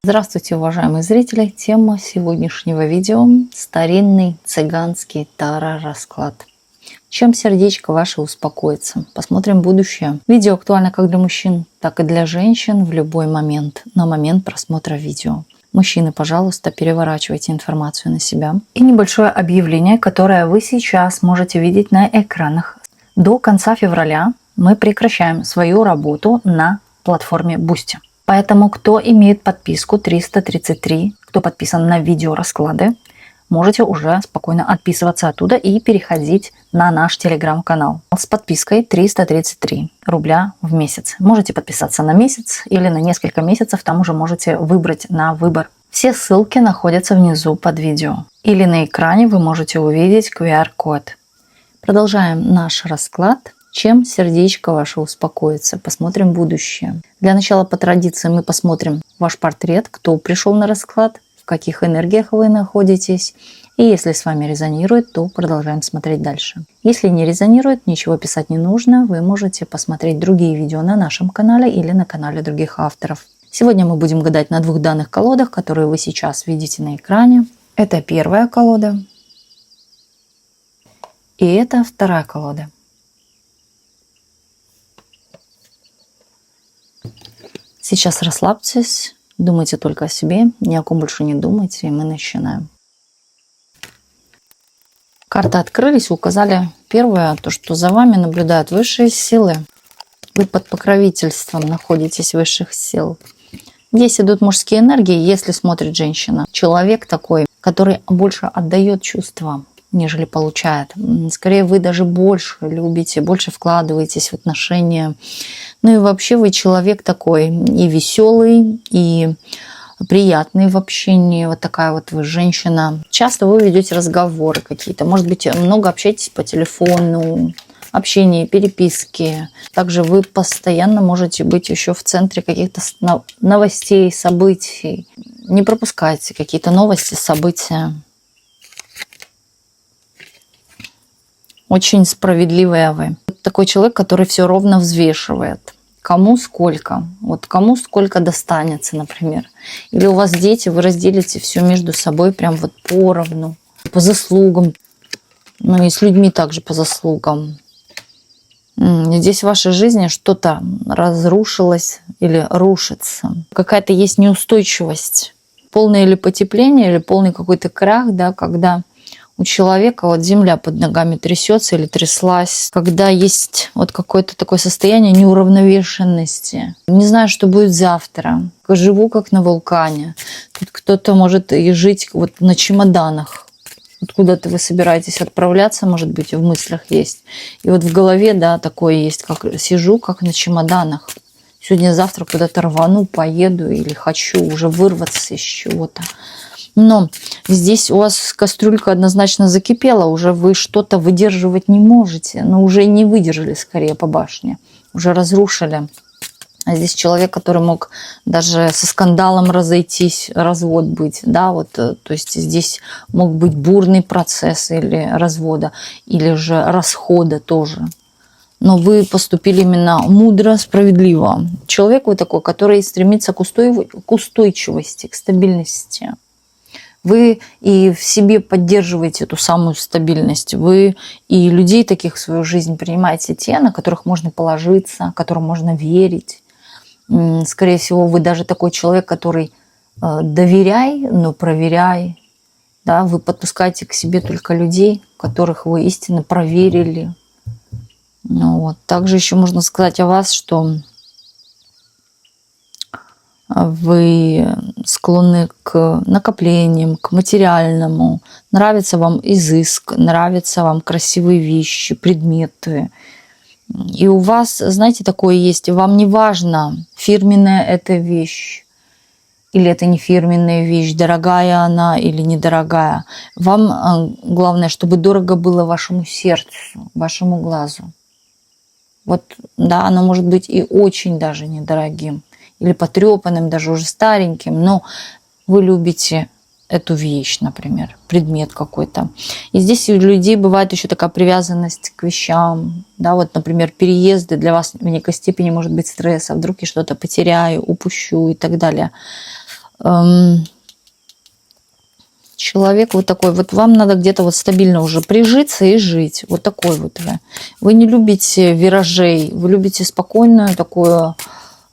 Здравствуйте, уважаемые зрители! Тема сегодняшнего видео – старинный цыганский таро-расклад. Чем сердечко ваше успокоится? Посмотрим будущее. Видео актуально как для мужчин, так и для женщин в любой момент, на момент просмотра видео. Мужчины, пожалуйста, переворачивайте информацию на себя. И небольшое объявление, которое вы сейчас можете видеть на экранах. До конца февраля мы прекращаем свою работу на платформе Boosty. Поэтому, кто имеет подписку 333, кто подписан на видеорасклады, можете уже спокойно отписываться оттуда и переходить на наш телеграм-канал с подпиской 333 рубля в месяц. Можете подписаться на месяц или на несколько месяцев, там уже можете выбрать на выбор. Все ссылки находятся внизу под видео. Или на экране вы можете увидеть QR-код. Продолжаем наш расклад. Чем сердечко ваше успокоится? Посмотрим будущее. Для начала по традиции мы посмотрим ваш портрет, кто пришел на расклад, в каких энергиях вы находитесь. И если с вами резонирует, то продолжаем смотреть дальше. Если не резонирует, ничего писать не нужно. Вы можете посмотреть другие видео на нашем канале или на канале других авторов. Сегодня мы будем гадать на двух данных колодах, которые вы сейчас видите на экране. Это первая колода. И это вторая колода. Сейчас расслабьтесь, думайте только о себе, ни о ком больше не думайте, и мы начинаем. Карты открылись и указали первое, то, что за вами наблюдают высшие силы. Вы под покровительством находитесь высших сил. Здесь идут мужские энергии, если смотрит женщина. Человек такой, который больше отдает чувства, нежели получает. Скорее, вы даже больше любите, больше вкладываетесь в отношения. Ну и вообще вы человек такой и веселый, и приятный в общении. Вот такая вот вы женщина. Часто вы ведете разговоры какие-то. Может быть, много общаетесь по телефону, общение, переписки. Также вы постоянно можете быть еще в центре каких-то новостей, событий. Не пропускайте какие-то новости, события. Очень справедливая вы. Такой человек, который все ровно взвешивает. Кому сколько. Вот кому сколько достанется, например. Или у вас дети, вы разделите все между собой прям вот поровну. По заслугам. Ну и с людьми также по заслугам. Здесь в вашей жизни что-то разрушилось или рушится. Какая-то есть неустойчивость. Полное или потепление, или полный какой-то крах, да, когда у человека вот земля под ногами трясется или тряслась, когда есть вот какое-то такое состояние неуравновешенности. Не знаю, что будет завтра. Живу как на вулкане. Тут кто-то может и жить вот на чемоданах. Вот куда-то вы собираетесь отправляться, может быть, в мыслях есть. И вот в голове, да, такое есть, как сижу как на чемоданах. Сегодня-завтра куда-то рвану, поеду или хочу уже вырваться из чего-то. Но здесь у вас кастрюлька однозначно закипела, уже вы что-то выдерживать не можете, но уже не выдержали скорее по башне, уже разрушили. А здесь человек, который мог даже со скандалом разойтись, развод быть, да, вот, то есть здесь мог быть бурный процесс или развода, или же расхода тоже. Но вы поступили именно мудро, справедливо. Человек вы такой, который стремится к устойчивости, к стабильности. Вы и в себе поддерживаете эту самую стабильность. Вы и людей таких в свою жизнь принимаете те, на которых можно положиться, которым можно верить. Скорее всего, вы даже такой человек, который доверяй, но проверяй. Да? Вы подпускаете к себе только людей, которых вы истинно проверили. Ну, вот. Также еще можно сказать о вас, что вы склонны к накоплениям, к материальному. Нравится вам изыск, нравятся вам красивые вещи, предметы. И у вас, знаете, такое есть, вам не важно, фирменная эта вещь или это не фирменная вещь, дорогая она или недорогая. Вам главное, чтобы дорого было вашему сердцу, вашему глазу. Вот, да, оно может быть и очень даже недорогим. Или потрепанным, даже уже стареньким, но вы любите эту вещь, например, предмет какой-то. И здесь у людей бывает еще такая привязанность к вещам. Да, вот, например, переезды для вас в некой степени может быть стресс, а вдруг я что-то потеряю, упущу и так далее. Человек вот такой, вот вам надо где-то вот стабильно уже прижиться и жить. Вот такой вот вы. Вы не любите виражей, вы любите спокойную такую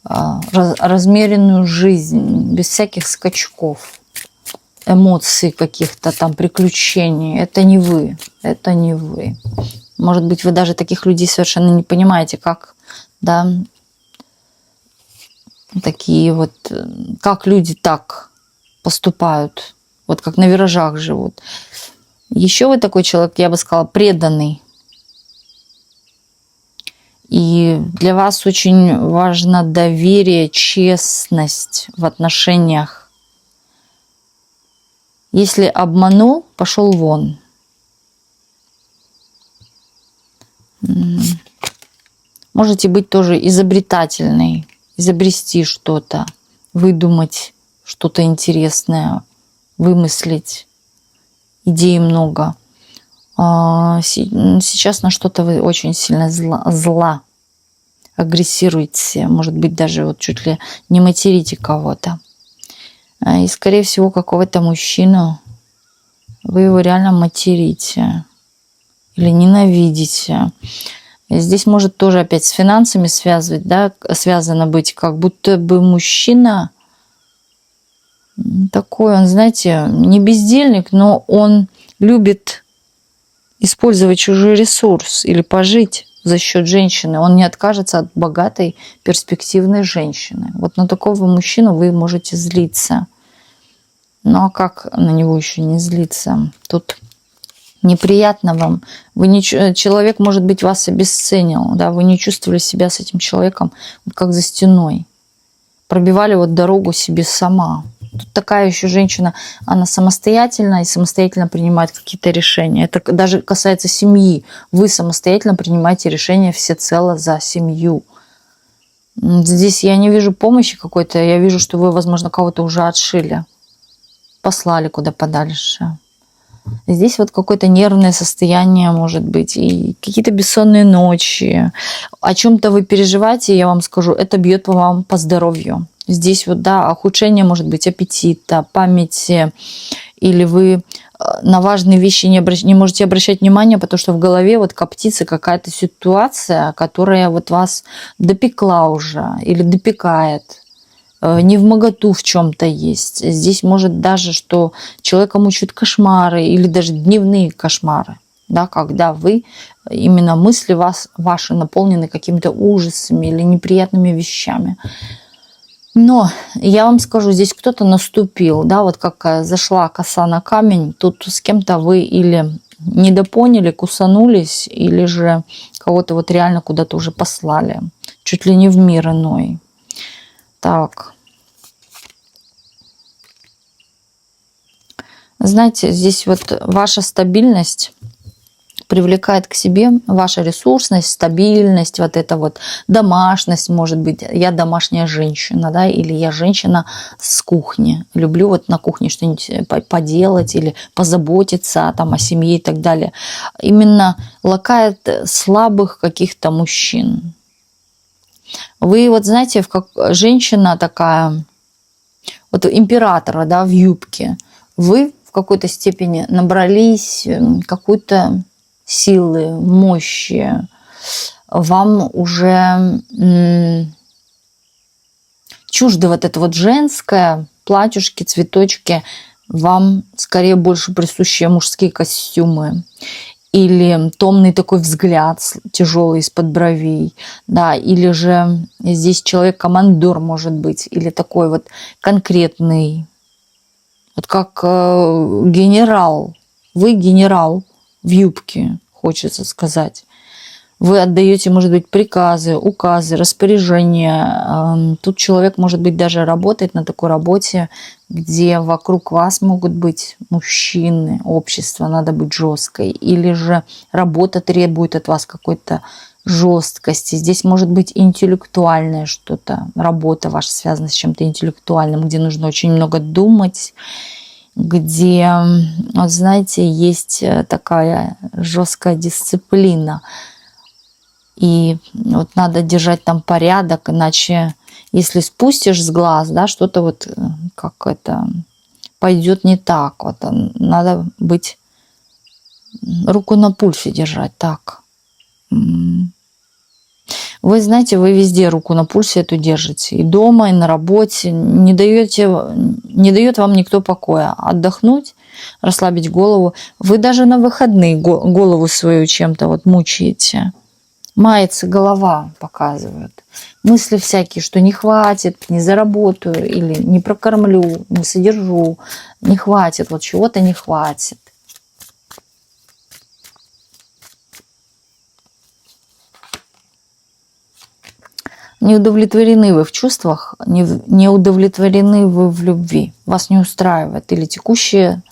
размеренную жизнь, без всяких скачков, эмоций каких-то там, приключений. Это не вы, это не вы. Может быть, вы даже таких людей совершенно не понимаете, как, да, такие вот, как люди так поступают, вот как на виражах живут. Еще вы такой человек, я бы сказала, преданный. И для вас очень важно доверие, честность в отношениях. Если обманул, пошел вон. Можете быть тоже изобретательной, изобрести что-то, выдумать что-то интересное, вымыслить. Идей много. Сейчас на что-то вы очень сильно зла, агрессируете, может быть, даже вот чуть ли не материте кого-то. И, скорее всего, какого-то мужчину вы его реально материте или ненавидите. И здесь может тоже опять с финансами связано быть, как будто бы мужчина такой, он, знаете, не бездельник, но он любит использовать чужой ресурс или пожить за счет женщины. Он не откажется от богатой, перспективной женщины. Вот на такого мужчину вы можете злиться. Ну а как на него еще не злиться? Тут неприятно вам. Человек, может быть, вас обесценил. Да? Вы не чувствовали себя с этим человеком как за стеной. Пробивали вот дорогу себе сама. Тут такая еще женщина, она самостоятельна и самостоятельно принимает какие-то решения. Это даже касается семьи. Вы самостоятельно принимаете решения всецело за семью. Здесь я не вижу помощи какой-то. Я вижу, что вы, возможно, кого-то уже отшили. Послали куда подальше. Здесь вот какое-то нервное состояние может быть. И какие-то бессонные ночи. О чем-то вы переживаете, я вам скажу, это бьет по вам по здоровью. Здесь вот, да, ухудшение может быть аппетита, памяти, или вы на важные вещи не можете обращать внимание, потому что в голове вот коптится какая-то ситуация, которая вот вас допекла уже или допекает, невмоготу в чем-то есть. Здесь может даже, что человека мучают кошмары или даже дневные кошмары, да, когда вы, именно мысли ваши наполнены какими-то ужасами или неприятными вещами. Но я вам скажу, здесь кто-то наступил, да, вот как зашла коса на камень, тут с кем-то вы или недопоняли, кусанулись, или же кого-то вот реально куда-то уже послали, чуть ли не в мир иной. Так. Знаете, здесь вот ваша стабильность привлекает к себе, ваша ресурсность, стабильность, вот эта вот домашность, может быть, я домашняя женщина, да, или я женщина с кухни, люблю вот на кухне что-нибудь поделать или позаботиться там о семье и так далее. Именно лакает слабых каких-то мужчин. Вы вот знаете, как женщина такая, вот императора, да, в юбке, вы в какой-то степени набрались какой-то силы, мощи, вам уже чуждо вот это вот женское, платьюшки, цветочки, вам скорее больше присущи мужские костюмы или томный такой взгляд тяжелый из-под бровей, да, или же здесь человек-командор может быть, или такой вот конкретный, вот как генерал, вы генерал, в юбке, хочется сказать. Вы отдаете, может быть, приказы, указы, распоряжения. Тут человек, может быть, даже работает на такой работе, где вокруг вас могут быть мужчины, общество, надо быть жесткой. Или же работа требует от вас какой-то жесткости. Здесь может быть интеллектуальное что-то. Работа ваша связана с чем-то интеллектуальным, где нужно очень много думать, где, вот знаете, есть такая жесткая дисциплина. И вот надо держать там порядок, иначе если спустишь с глаз, да, что-то вот как это пойдет не так. Вот надо быть, руку на пульсе держать. Так. Вы знаете, вы везде руку на пульсе эту держите. И дома, и на работе. Не дает вам никто покоя. Отдохнуть, расслабить голову. Вы даже на выходные голову свою чем-то вот мучаете. Мается голова, показывают. Мысли всякие, что не хватит, не заработаю, или не прокормлю, не содержу, не хватит, вот чего-то не хватит. Не удовлетворены вы в чувствах, не удовлетворены вы в любви. Вас не устраивает или текущее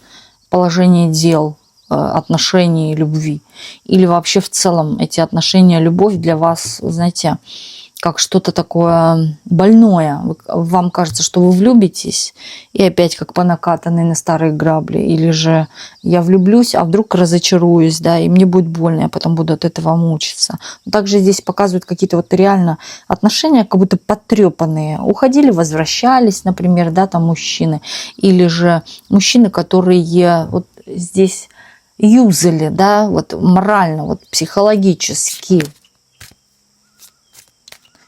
положение дел, отношений, любви. Или вообще в целом эти отношения, любовь для вас, знаете, как что-то такое больное. Вам кажется, что вы влюбитесь, и опять как по накатанной на старые грабли. Или же я влюблюсь, а вдруг разочаруюсь, да, и мне будет больно, я потом буду от этого мучиться. Также здесь показывают какие-то вот реально отношения, как будто потрепанные. Уходили, возвращались, например, да, там мужчины. Или же мужчины, которые вот здесь юзали, да, вот морально, вот психологически.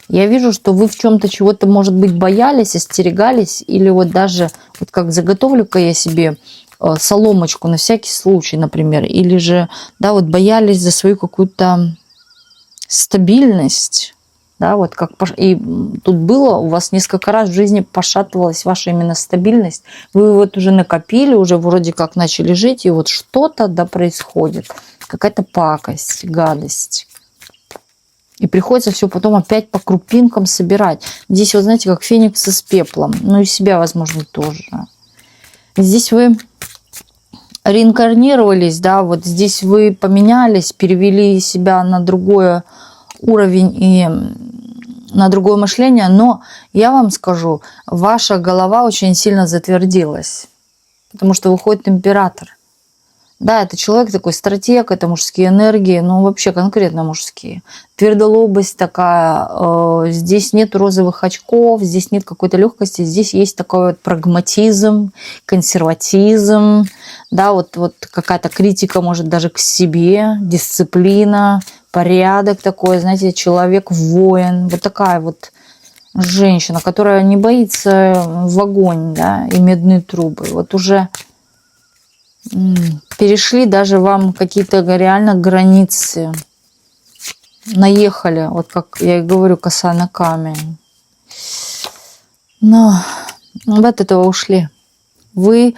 Я вижу, что вы в чем-то чего-то, может быть, боялись, остерегались, или вот даже, вот как заготовлю-ка я себе соломочку на всякий случай, например, или же, да, вот боялись за свою какую-то стабильность, да, вот как, и тут было, у вас несколько раз в жизни пошатывалась ваша именно стабильность, вы вот уже накопили, уже вроде как начали жить, и вот что-то, да, происходит, какая-то пакость, гадость. И приходится все потом опять по крупинкам собирать. Здесь, вот знаете, как феникс из пепла. Ну и себя, возможно, тоже. Здесь вы реинкарнировались, да, вот здесь вы поменялись, перевели себя на другой уровень и на другое мышление. Но я вам скажу, ваша голова очень сильно затвердилась. Потому что выходит император. Да, это человек такой стратег, это мужские энергии, ну вообще конкретно мужские. Твердолобость такая, здесь нет розовых очков, здесь нет какой-то легкости, здесь есть такой вот прагматизм, консерватизм, да, вот какая-то критика, может, даже к себе, дисциплина, порядок такой, знаете, человек-воин, вот такая вот женщина, которая не боится в огонь, да, и медные трубы, вот уже... Перешли даже вам какие-то реально границы. Наехали, вот как я и говорю, коса на камень. Но вы от этого ушли. Вы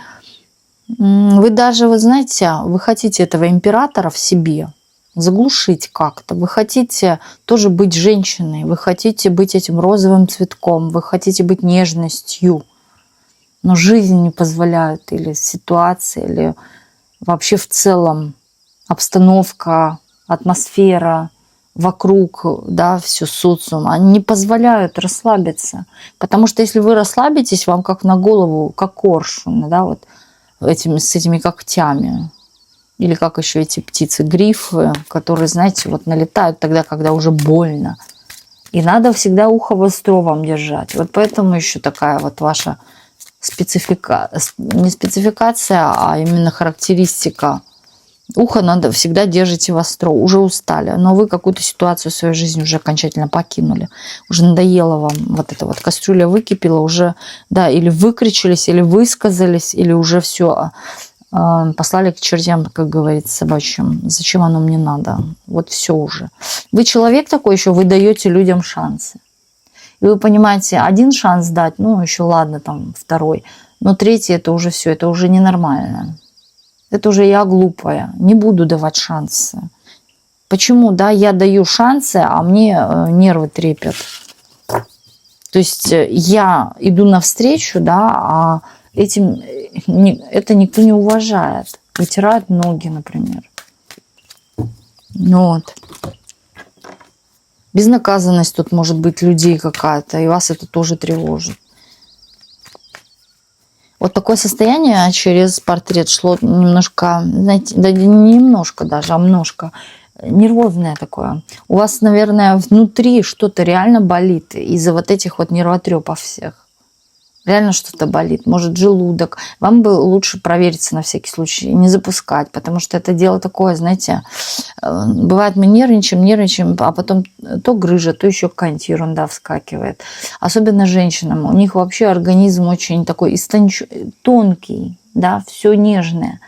даже, вы знаете, вы хотите этого императора в себе заглушить как-то. Вы хотите тоже быть женщиной. Вы хотите быть этим розовым цветком. Вы хотите быть нежностью. Но жизнь не позволяет, или ситуация, или вообще в целом обстановка, атмосфера вокруг, да, все социум, они не позволяют расслабиться. Потому что если вы расслабитесь, вам как на голову, как коршун, да, вот с этими когтями. Или как еще эти птицы, грифы, которые, знаете, вот налетают тогда, когда уже больно. И надо всегда ухо востро вам держать. Вот поэтому еще такая вот ваша не спецификация, а именно характеристика. Ухо надо всегда держите востро. Уже устали, но вы какую-то ситуацию в своей жизни уже окончательно покинули. Уже надоело вам вот эта вот кастрюля выкипела, уже, да, или выкричились, или высказались, или уже все послали к чертям, как говорится, собачьим. Зачем оно мне надо? Вот все уже. Вы человек такой еще, вы даете людям шансы. И вы понимаете, один шанс дать, ну, еще ладно, там, второй. Но третий, это уже все, это уже ненормально. Это уже я глупая, не буду давать шансы. Почему, да, я даю шансы, а мне нервы трепят. То есть я иду навстречу, да, а это никто не уважает. Вытирают ноги, например. Вот. Безнаказанность тут может быть людей какая-то, и вас это тоже тревожит. Вот такое состояние через портрет шло немножко, знаете, да не немножко даже, а немножко нервозное такое. У вас, наверное, внутри что-то реально болит из-за вот этих вот нервотрепов всех. Реально что-то болит, может желудок. Вам бы лучше провериться на всякий случай, не запускать, потому что это дело такое, знаете, бывает мы нервничаем, а потом то грыжа, то еще какая-нибудь ерунда вскакивает. Особенно женщинам, у них вообще организм очень такой тонкий, да, все нежное.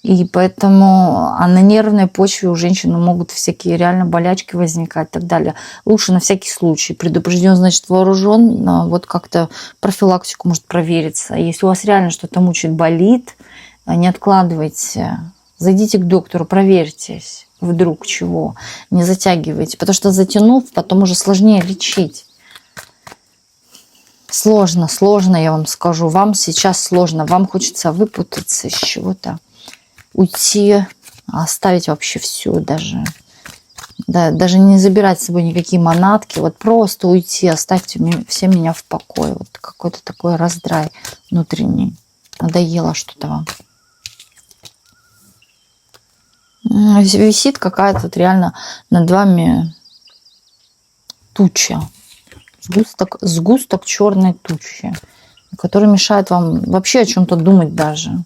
И поэтому на нервной почве у женщин могут всякие реально болячки возникать и так далее. Лучше на всякий случай. Предупрежден, значит вооружен. Вот как-то профилактику может провериться. Если у вас реально что-то мучает, болит, не откладывайте. Зайдите к доктору, проверьтесь. Вдруг чего. Не затягивайте. Потому что затянув, потом уже сложнее лечить. Сложно, я вам скажу. Вам сейчас сложно. Вам хочется выпутаться из чего-то. Уйти, оставить вообще все даже. Да, даже не забирать с собой никакие манатки. Вот просто уйти, оставьте все меня в покое. Вот какой-то такой раздрай внутренний. Надоело что-то вам. Висит какая-то вот реально над вами туча. Сгусток черной тучи, который мешает вам вообще о чем-то думать даже.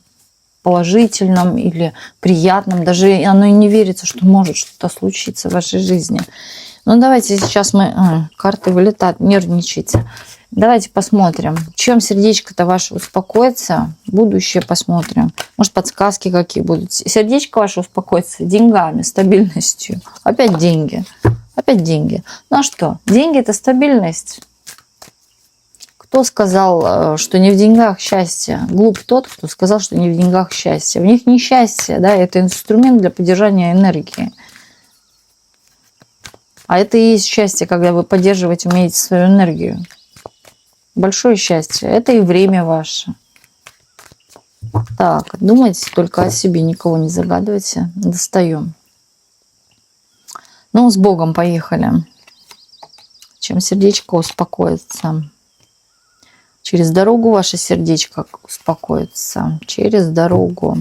Положительном или приятном. Даже оно и не верится, что может что-то случиться в вашей жизни. Ну, давайте сейчас мы... карты вылетают, нервничайте. Давайте посмотрим, чем сердечко-то ваше успокоится. Будущее посмотрим. Может, подсказки какие будут. Сердечко ваше успокоится деньгами, стабильностью. Опять деньги. Опять деньги. Ну, а что? Деньги – это стабильность. Кто сказал, что не в деньгах счастье? Глуп тот, кто сказал, что не в деньгах счастье. В них не счастье, да, это инструмент для поддержания энергии. А это и есть счастье, когда вы поддерживать умеете свою энергию. Большое счастье. Это и время ваше. Так, думайте только о себе, никого не загадывайте. Достаем. Ну, с Богом поехали. Чем сердечко успокоится. Через дорогу ваше сердечко успокоится. Через дорогу.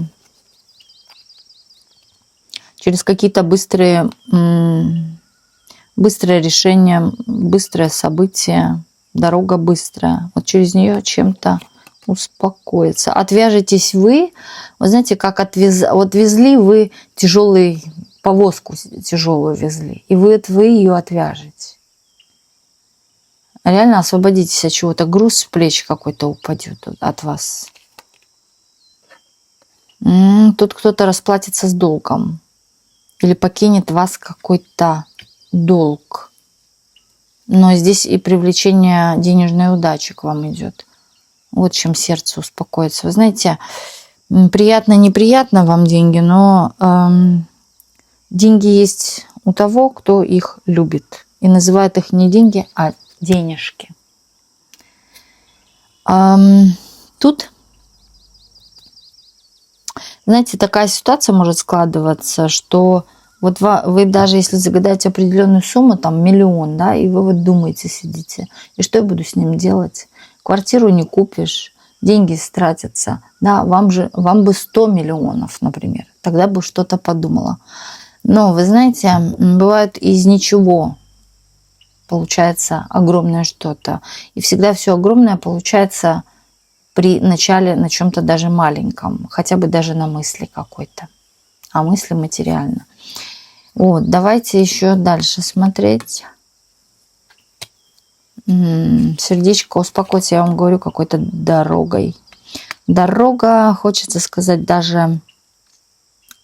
Через какие-то быстрые решения, быстрое событие. Дорога быстрая. Вот через нее чем-то успокоится. Отвяжетесь вы. Вы знаете, как вот везли вы тяжелый, повозку тяжелую везли. И вы ее отвяжете. Реально освободитесь от чего-то. Груз с плеч какой-то упадет от вас. Тут кто-то расплатится с долгом. Или покинет вас какой-то долг. Но здесь и привлечение денежной удачи к вам идет. Вот чем сердце успокоится. Вы знаете, приятно-неприятно вам деньги, но деньги есть у того, кто их любит. И называют их не деньги, а денежки. Тут, знаете, такая ситуация может складываться, что вот вы даже если загадаете определенную сумму, там 1 миллион, да, и вы вот думаете, сидите, и что я буду с ним делать? Квартиру не купишь, деньги стратятся, да, вам бы 100 миллионов, например, тогда бы что-то подумала. Но вы знаете, бывает из ничего получается огромное что-то. И всегда все огромное получается при начале на чем-то даже маленьком, хотя бы даже на мысли какой-то. А мысли материально. Вот, давайте еще дальше смотреть. Сердечко успокойте, я вам говорю, какой-то дорогой. Дорога, хочется сказать, даже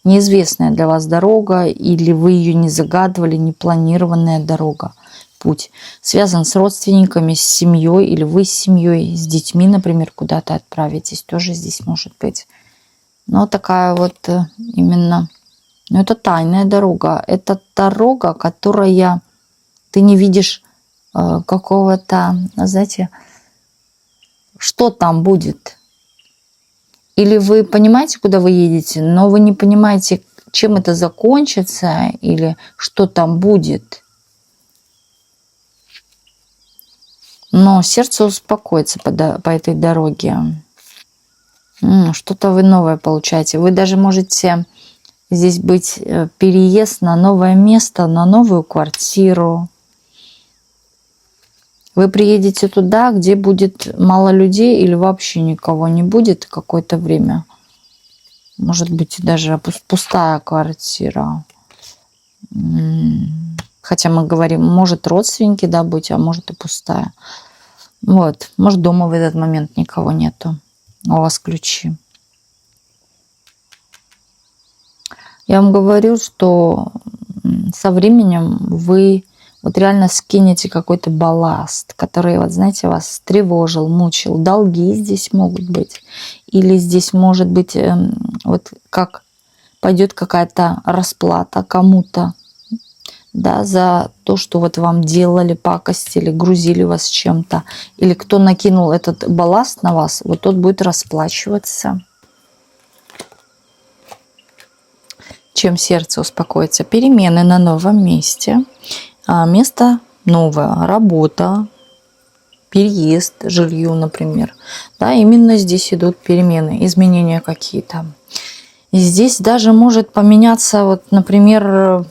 неизвестная для вас дорога, или вы ее не загадывали, не планированная дорога. Путь связан с родственниками, с семьей, или вы с семьей, с детьми, например, куда-то отправитесь, тоже здесь может быть. Но такая вот именно, ну, это тайная дорога. Это дорога, которая ты не видишь какого-то, знаете, что там будет. Или вы понимаете, куда вы едете, но вы не понимаете, чем это закончится, или что там будет. Но сердце успокоится по этой дороге. Что-то вы новое получаете. Вы даже можете здесь быть переезд на новое место, на новую квартиру. Вы приедете туда, где будет мало людей или вообще никого не будет какое-то время. Может быть, даже пустая квартира. Хотя мы говорим, может родственники, да, быть, а может и пустая. Вот. Может, дома в этот момент никого нету. У вас ключи. Я вам говорю, что со временем вы вот реально скинете какой-то балласт, который, вот знаете, вас тревожил, мучил. Долги здесь могут быть. Или здесь может быть, вот как пойдет какая-то расплата кому-то, да, за то, что вот вам делали, пакостили, грузили вас чем-то. Или кто накинул этот балласт на вас, вот тот будет расплачиваться. Чем сердце успокоится? Перемены на новом месте. Место новое, работа, переезд, жилье, например. Да, именно здесь идут перемены, изменения какие-то. И здесь даже может поменяться, вот, например,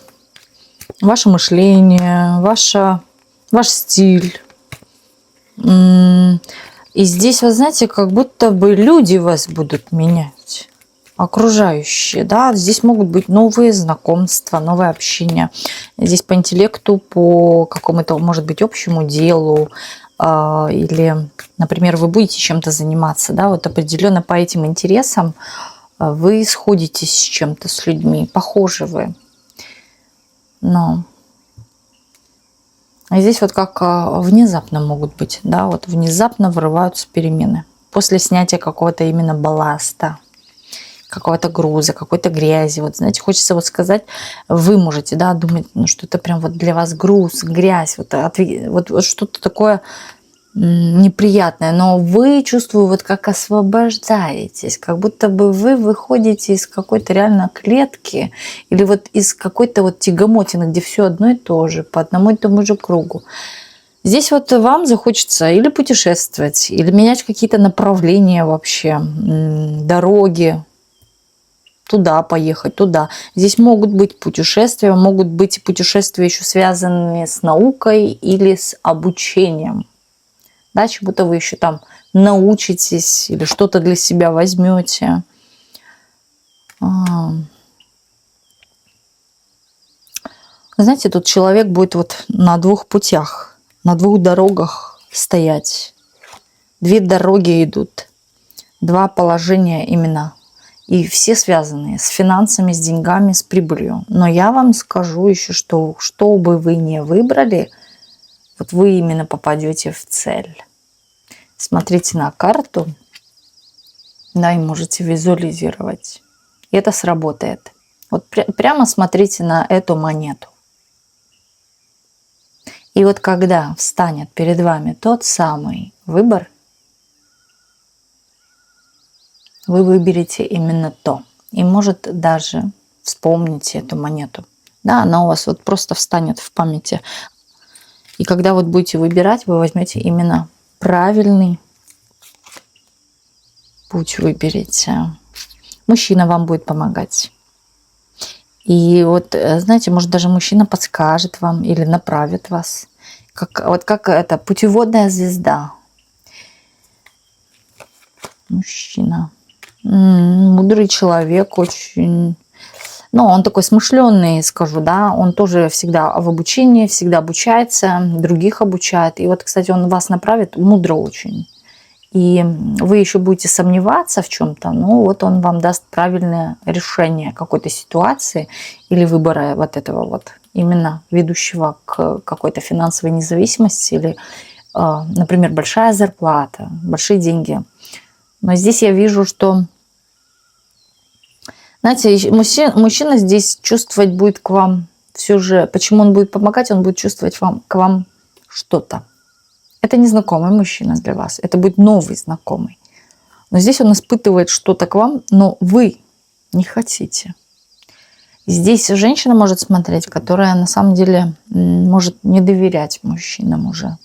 ваше мышление, ваш стиль. И здесь, вы знаете, как будто бы люди вас будут менять. Окружающие, да, здесь могут быть новые знакомства, новое общение. Здесь по интеллекту, по какому-то, может быть, общему делу, или, например, вы будете чем-то заниматься, да, вот определенно по этим интересам вы сходитесь с чем-то, с людьми, похожи вы. Но здесь вот как внезапно могут быть, да, вот внезапно вырываются перемены после снятия какого-то именно балласта, какого-то груза, какой-то грязи. Вот, знаете, хочется вот сказать, вы можете, да, думать, ну, что это прям вот для вас груз, грязь, вот что-то такое неприятное, но вы, чувствую, вот как освобождаетесь, как будто бы вы выходите из какой-то реально клетки или вот из какой-то вот тягомотины, где все одно и то же, по одному и тому же кругу. Здесь вот вам захочется или путешествовать, или менять какие-то направления вообще, дороги, туда поехать, туда. Здесь могут быть путешествия еще связанные с наукой или с обучением. Да, чему-то вы еще там научитесь или что-то для себя возьмете. Знаете, тут человек будет вот на двух путях, на двух дорогах стоять. Две дороги идут, два положения именно. И все связаны с финансами, с деньгами, с прибылью. Но я вам скажу еще, что бы вы ни выбрали, вот вы именно попадете в цель. Смотрите на карту, да, и можете визуализировать. И это сработает. Вот прямо смотрите на эту монету. И вот когда встанет перед вами тот самый выбор, вы выберете именно то. И может даже вспомните эту монету. Да, она у вас вот просто встанет в памяти. И когда вот будете выбирать, вы возьмете именно правильный путь, выберете. Мужчина вам будет помогать. И вот, знаете, может даже мужчина подскажет вам или направит вас. Как это, путеводная звезда. Мужчина. Мудрый человек очень. Но он такой смышленый, скажу, да. Он тоже всегда в обучении, всегда обучается, других обучает. И вот, кстати, он вас направит мудро очень. И вы еще будете сомневаться в чем-то, ну вот он вам даст правильное решение какой-то ситуации или выбора вот этого вот, именно ведущего к какой-то финансовой независимости или, например, большая зарплата, большие деньги. Но здесь я вижу, что, знаете, мужчина здесь чувствовать будет к вам все же, почему он будет помогать, он будет чувствовать к вам что-то. Это незнакомый мужчина для вас, это будет новый знакомый. Но здесь он испытывает что-то к вам, но вы не хотите. Здесь женщина может смотреть, которая на самом деле может не доверять мужчинам уже.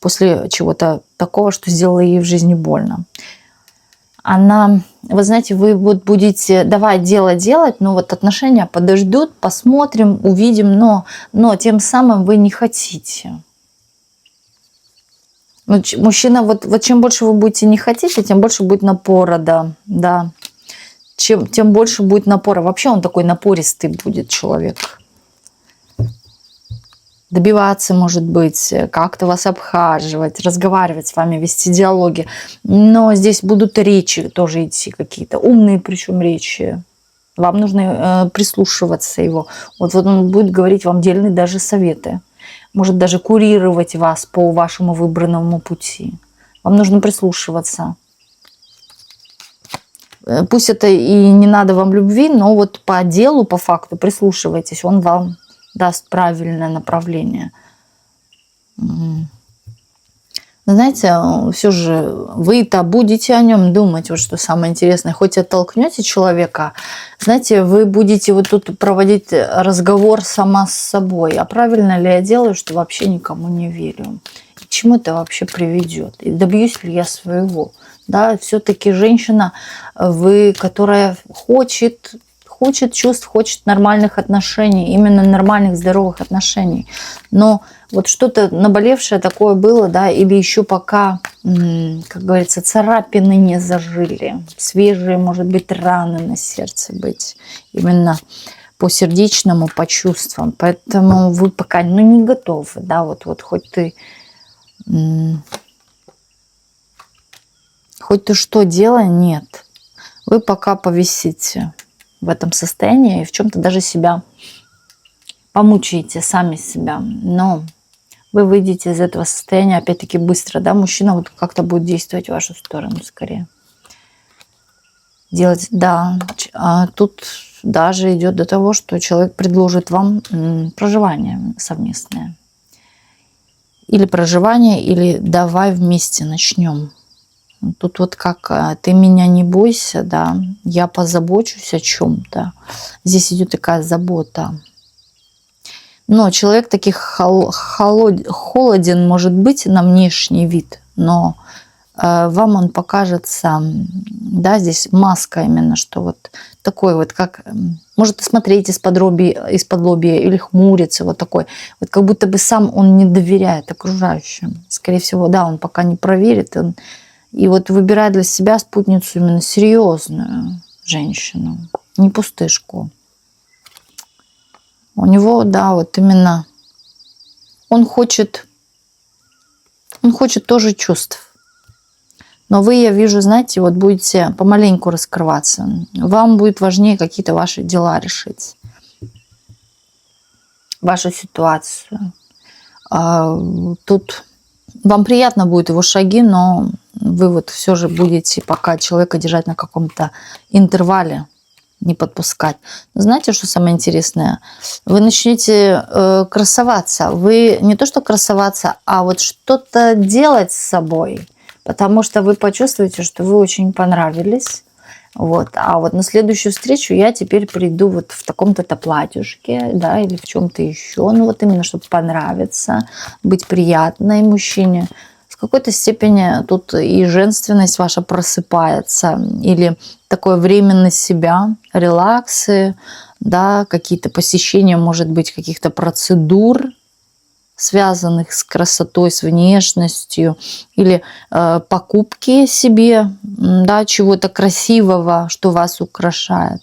После чего-то такого, что сделало ей в жизни больно. Она, вы знаете, вы вот будете давать делать, но вот отношения подождут, посмотрим, увидим, но тем самым вы не хотите. Ну, мужчина, вот чем больше вы будете не хотите, тем больше будет напора, да. Тем больше будет напора. Вообще он такой напористый будет человек. Добиваться, может быть, как-то вас обхаживать, разговаривать с вами, вести диалоги. Но здесь будут речи тоже идти какие-то, умные причем речи. Вам нужно прислушиваться его. Вот он будет говорить вам дельные даже советы. Может даже курировать вас по вашему выбранному пути. Вам нужно прислушиваться. Пусть это и не надо вам любви, но вот по делу, по факту прислушивайтесь. Он вам даст правильное направление. Знаете, все же вы-то будете о нем думать, вот что самое интересное. Хоть оттолкнете человека, знаете, вы будете вот тут проводить разговор сама с собой. А правильно ли я делаю, что вообще никому не верю? К чему это вообще приведет? И добьюсь ли я своего? Да, все-таки женщина, вы, которая хочет чувств, хочет нормальных отношений, именно нормальных, здоровых отношений. Но вот что-то наболевшее такое было, да, или еще пока, как говорится, царапины не зажили, свежие, может быть, раны на сердце быть, именно по сердечному, по чувствам. Поэтому вы пока, не готовы, да, вот хоть ты что делай, нет. Вы пока повисите в этом состоянии и в чем-то даже себя помучаете, сами себя. Но вы выйдете из этого состояния опять-таки быстро, да, мужчина вот как-то будет действовать в вашу сторону скорее. Делать, да, тут даже идет до того, что человек предложит вам проживание совместное. Или проживание, или давай вместе начнем. Тут вот как ты меня не бойся, да, я позабочусь о чем-то. Здесь идет такая забота. Но человек таких холоден может быть на внешний вид, но вам он покажется, да, здесь маска именно, что вот такой вот, как, может смотреть из-под лобья или хмуриться, вот такой, вот как будто бы сам он не доверяет окружающим. Скорее всего, да, он пока не проверит, и вот выбирает для себя спутницу именно серьезную женщину, не пустышку. У него, да, вот именно он хочет тоже чувств. Но вы, я вижу, знаете, вот будете помаленьку раскрываться. Вам будет важнее какие-то ваши дела решить. Вашу ситуацию. Тут вам приятно будут его шаги, но вы вот все же будете пока человека держать на каком-то интервале, не подпускать. Но знаете, что самое интересное? Вы начнете красоваться. Вы не то что красоваться, а вот что-то делать с собой. Потому что вы почувствуете, что вы очень понравились. Вот. А вот на следующую встречу я теперь приду вот в таком-то платьюшке, да, или в чем-то еще. Ну вот именно, чтобы понравиться, быть приятной мужчине. В какой-то степени тут и женственность ваша просыпается. Или такое время на себя, релаксы, да, какие-то посещения, может быть, каких-то процедур, связанных с красотой, с внешностью, или покупки себе, да, чего-то красивого, что вас украшает.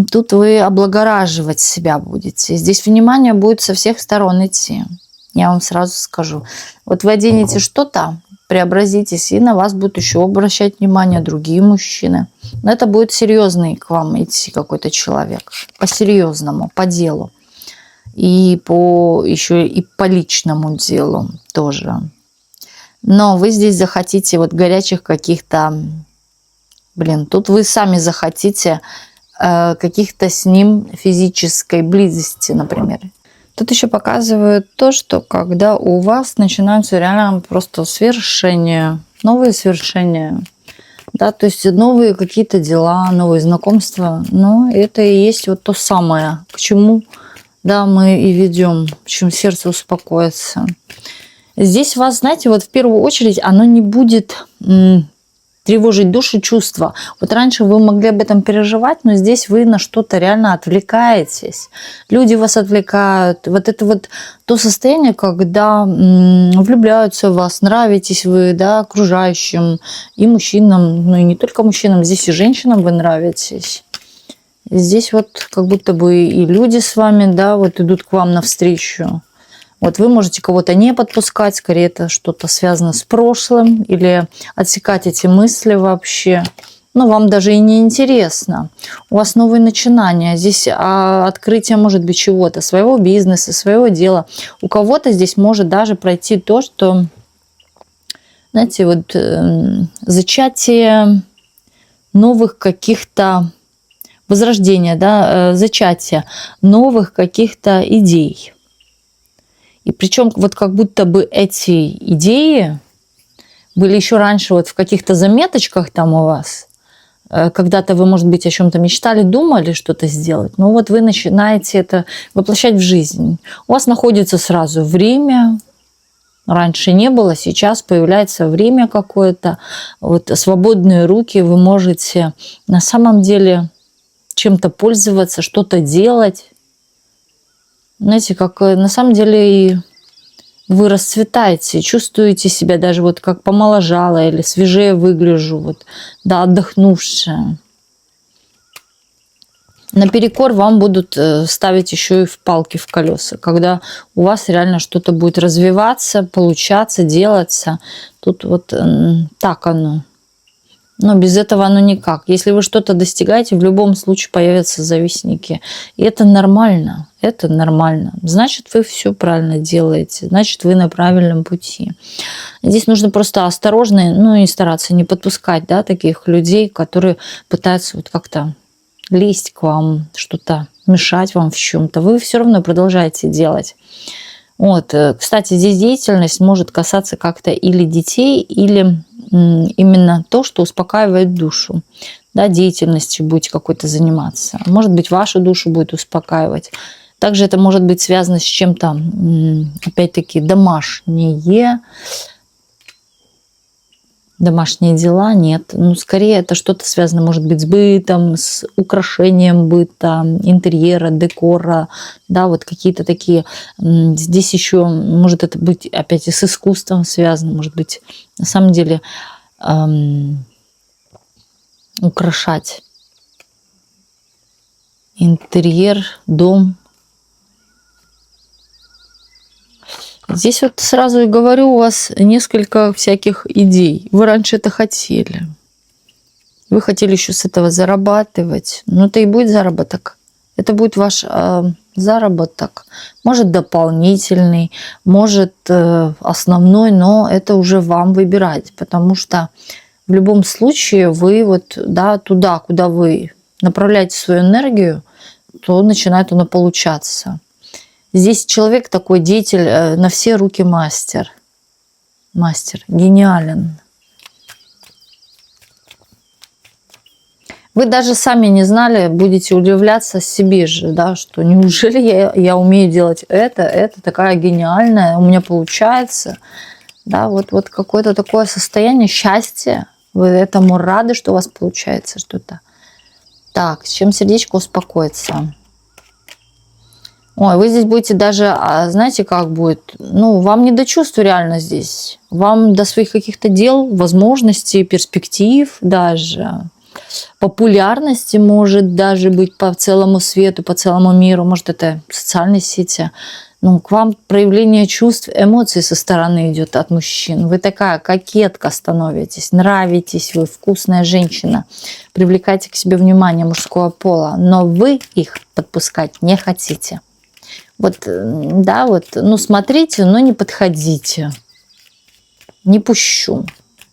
Тут вы облагораживать себя будете. Здесь внимание будет со всех сторон идти. Я вам сразу скажу. Вот вы оденете что-то, преобразитесь, и на вас будут еще обращать внимание другие мужчины. Но это будет серьезный к вам идти какой-то человек. По-серьезному, по делу. И еще и по личному делу тоже. Но вы здесь захотите вот горячих каких-то... тут вы сами захотите каких-то с ним физической близости, например. Тут еще показывают то, что когда у вас начинаются реально просто свершения, новые свершения, да, то есть новые какие-то дела, новые знакомства, но это и есть вот то самое, к чему, да, мы и ведем, чем сердце успокоится. Здесь вас, знаете, вот в первую очередь оно не будет тревожить душу чувства. Вот раньше вы могли об этом переживать, но здесь вы на что-то реально отвлекаетесь. Люди вас отвлекают. Вот это вот то состояние, когда влюбляются в вас, нравитесь вы, да, окружающим, и мужчинам, ну и не только мужчинам, здесь и женщинам вы нравитесь. Здесь вот как будто бы и люди с вами, да, вот идут к вам навстречу. Вот вы можете кого-то не подпускать, скорее это что-то связано с прошлым, или отсекать эти мысли вообще. Но вам даже и не интересно. У вас новые начинания. Здесь открытие может быть чего-то, своего бизнеса, своего дела. У кого-то здесь может даже пройти то, что, знаете, вот зачатие новых каких-то, возрождение, да, зачатие новых каких-то идей. И причем вот как будто бы эти идеи были еще раньше вот в каких-то заметочках там у вас. Когда-то вы, может быть, о чем-то мечтали, думали что-то сделать. Но вот вы начинаете это воплощать в жизнь. У вас находится сразу время. Раньше не было, сейчас появляется время какое-то. Вот свободные руки, вы можете на самом деле чем-то пользоваться, что-то делать. Знаете, как на самом деле и вы расцветаете, чувствуете себя даже вот как помоложала или свежее выгляжу, вот, да, отдохнувшая. Наперекор вам будут ставить еще и в палки в колеса, когда у вас реально что-то будет развиваться, получаться, делаться. Тут вот так оно. Но без этого оно никак. Если вы что-то достигаете, в любом случае появятся завистники. И это нормально. Это нормально. Значит, вы все правильно делаете. Значит, вы на правильном пути. Здесь нужно просто осторожно, ну и стараться не подпускать, да, таких людей, которые пытаются вот как-то лезть к вам, что-то мешать вам в чем-то. Вы все равно продолжаете делать. Вот. Кстати, здесь деятельность может касаться как-то или детей, или именно то, что успокаивает душу. Да, деятельностью будете какой-то заниматься. Может быть, вашу душу будет успокаивать. Также это может быть связано с чем-то, опять-таки, домашние дела, нет. Ну, скорее, это что-то связано, может быть, с бытом, с украшением быта, интерьера, декора, да, вот какие-то такие. Здесь еще может это быть, опять, и с искусством связано, может быть, на самом деле, украшать интерьер, дом. Здесь вот сразу и говорю, у вас несколько всяких идей. Вы раньше это хотели. Вы хотели еще с этого зарабатывать. Но это и будет заработок. Это будет ваш заработок. Может, дополнительный, может, основной, но это уже вам выбирать. Потому что в любом случае вы вот, да, туда, куда вы направляете свою энергию, то начинает оно получаться. Здесь человек такой деятель, на все руки мастер. Мастер, гениален. Вы даже сами не знали, будете удивляться себе же, да, что неужели я умею делать это такая гениальная, у меня получается. Да, вот какое-то такое состояние счастья. Вы этому рады, что у вас получается что-то. Так, с чем сердечко успокоится? Ой, вы здесь будете даже, знаете, как будет? Ну, вам не до чувств реально здесь. Вам до своих каких-то дел, возможностей, перспектив даже. Популярности может даже быть по целому свету, по целому миру. Может, это социальные сети. Ну, к вам проявление чувств, эмоций со стороны идет от мужчин. Вы такая кокетка становитесь, нравитесь вы, вкусная женщина. Привлекаете к себе внимание мужского пола. Но вы их подпускать не хотите. Вот, да, вот, ну, смотрите, но не подходите. Не пущу.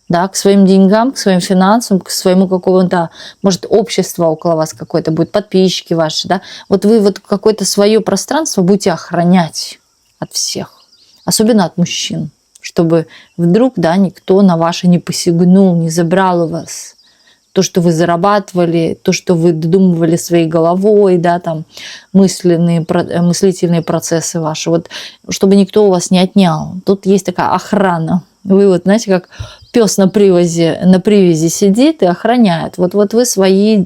Да, к своим деньгам, к своим финансам, к своему какому-то, может, общество около вас какое-то будет, подписчики ваши, да. Вот вы вот какое-то свое пространство будете охранять от всех, особенно от мужчин, чтобы вдруг, да, никто на ваше не посягнул, не забрал у вас то, что вы зарабатывали, то, что вы додумывали своей головой, да, там, мыслительные процессы ваши, вот, чтобы никто у вас не отнял. Тут есть такая охрана. Вы вот, знаете, как пес на привязи сидит и охраняет. Вот вы свои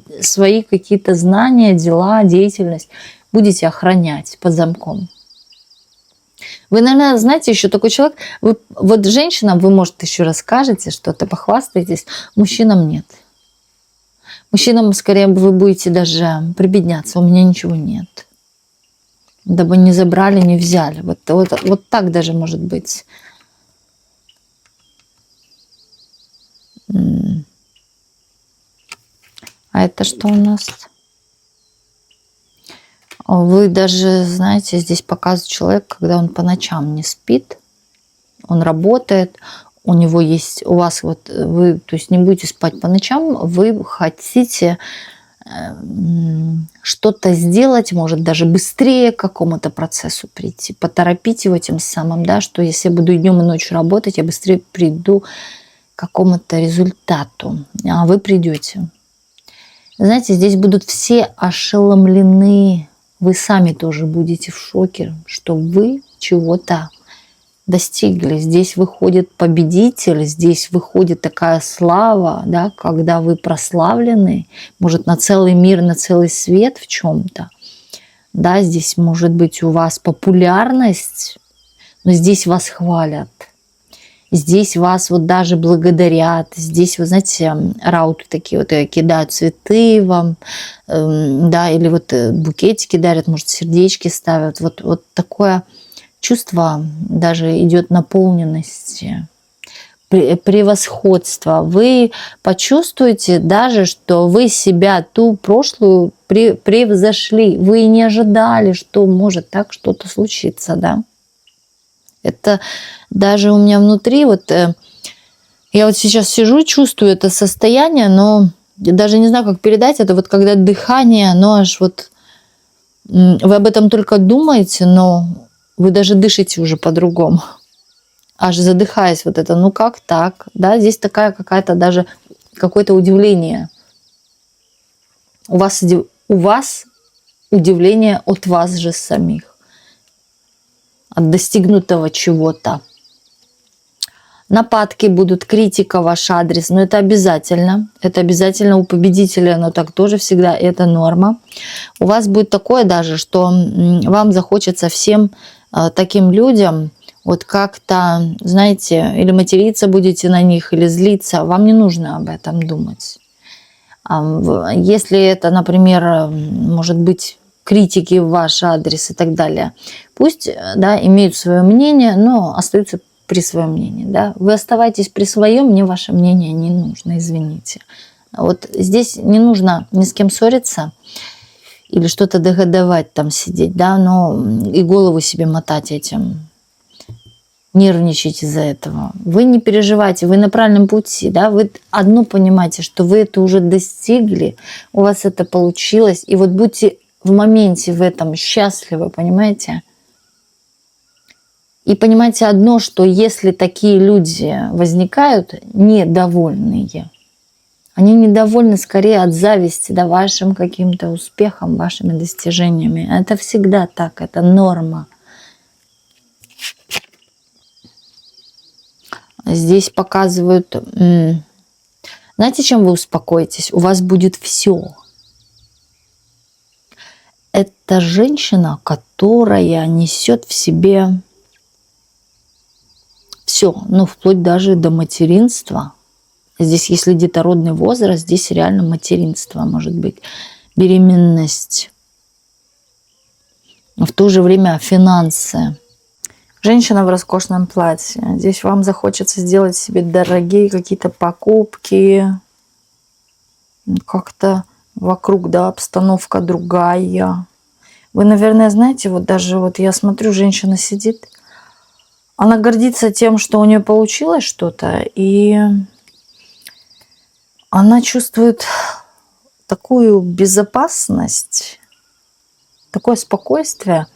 какие-то знания, дела, деятельность будете охранять под замком. Вы, наверное, знаете, еще такой человек, вот женщинам вы, может, еще расскажете что-то, похвастаетесь, мужчинам нет. Мужчинам, скорее, вы будете даже прибедняться, у меня ничего нет. Дабы не забрали, не взяли. Вот так даже может быть. А это что у нас? Вы даже, знаете, здесь показывает человек, когда он по ночам не спит, он работает, у него есть, у вас вот, вы, то есть не будете спать по ночам, вы хотите что-то сделать, может даже быстрее к какому-то процессу прийти, поторопить его тем самым, да, что если я буду днем и ночью работать, я быстрее приду к какому-то результату, а вы придете. Знаете, здесь будут все ошеломлены, вы сами тоже будете в шоке, что вы чего-то достигли. Здесь выходит победитель, здесь выходит такая слава, да, когда вы прославлены, может, на целый мир, на целый свет в чем-то. Да, здесь может быть у вас популярность, но здесь вас хвалят. Здесь вас вот даже благодарят. Здесь, вы знаете, рауты такие вот кидают цветы вам, да, или вот букетики дарят, может, сердечки ставят. Вот такое чувство даже идет наполненности, превосходства. Вы почувствуете даже, что вы себя ту прошлую превзошли. Вы не ожидали, что может так что-то случиться, да. Это даже у меня внутри, вот я вот сейчас сижу, чувствую это состояние, но даже не знаю, как передать это, вот когда дыхание, оно аж вот, вы об этом только думаете, но вы даже дышите уже по-другому, аж задыхаясь вот это, ну как так, да, здесь такая какая-то даже какое-то удивление. У вас удивление от вас же самих, от достигнутого чего-то. Нападки будут, критика в ваш адрес, но это обязательно. Это обязательно у победителя, но так тоже всегда, это норма. У вас будет такое даже, что вам захочется всем таким людям вот как-то, знаете, или материться будете на них, или злиться. Вам не нужно об этом думать. Если это, например, может быть, критики в ваш адрес и так далее. Пусть, да, имеют свое мнение, но остаются при своем мнении. Да. Вы оставайтесь при своем, мне ваше мнение не нужно, извините. Вот здесь не нужно ни с кем ссориться или что-то догадывать, там сидеть, да, но и голову себе мотать этим. Нервничать из-за этого. Вы не переживайте, вы на правильном пути, да, вы одно понимаете, что вы это уже достигли, у вас это получилось, и вот будьте в моменте в этом счастливы, понимаете? И понимаете одно, что если такие люди возникают недовольные, они недовольны скорее от зависти, да, вашим каким-то успехом, вашими достижениями. Это всегда так, это норма. Здесь показывают, знаете, чем вы успокоитесь? У вас будет все. Это женщина, которая несет в себе все, ну, вплоть даже до материнства. Здесь, если детородный возраст, здесь реально материнство может быть, беременность. В то же время финансы. Женщина в роскошном платье. Здесь вам захочется сделать себе дорогие какие-то покупки. Как-то вокруг, да, обстановка другая. Вы, наверное, знаете, вот даже вот я смотрю, женщина сидит, она гордится тем, что у нее получилось что-то, и она чувствует такую безопасность, такое спокойствие,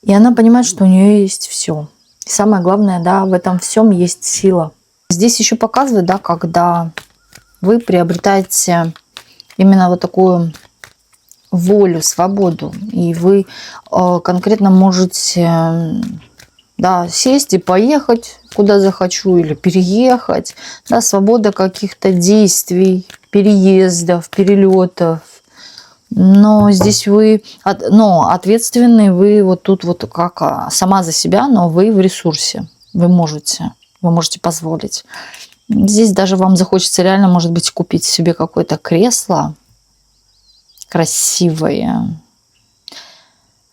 и она понимает, что у нее есть все. И самое главное, да, в этом всем есть сила. Здесь еще показывают, да, когда вы приобретаете именно вот такую волю, свободу, и вы конкретно можете, да, сесть и поехать куда захочу, или переехать, да, свобода каких-то действий, переездов, перелетов. Но здесь вы, но ответственный вы вот тут вот как сама за себя, но вы в ресурсе, вы можете позволить. Здесь даже вам захочется реально, может быть, купить себе какое-то кресло красивое.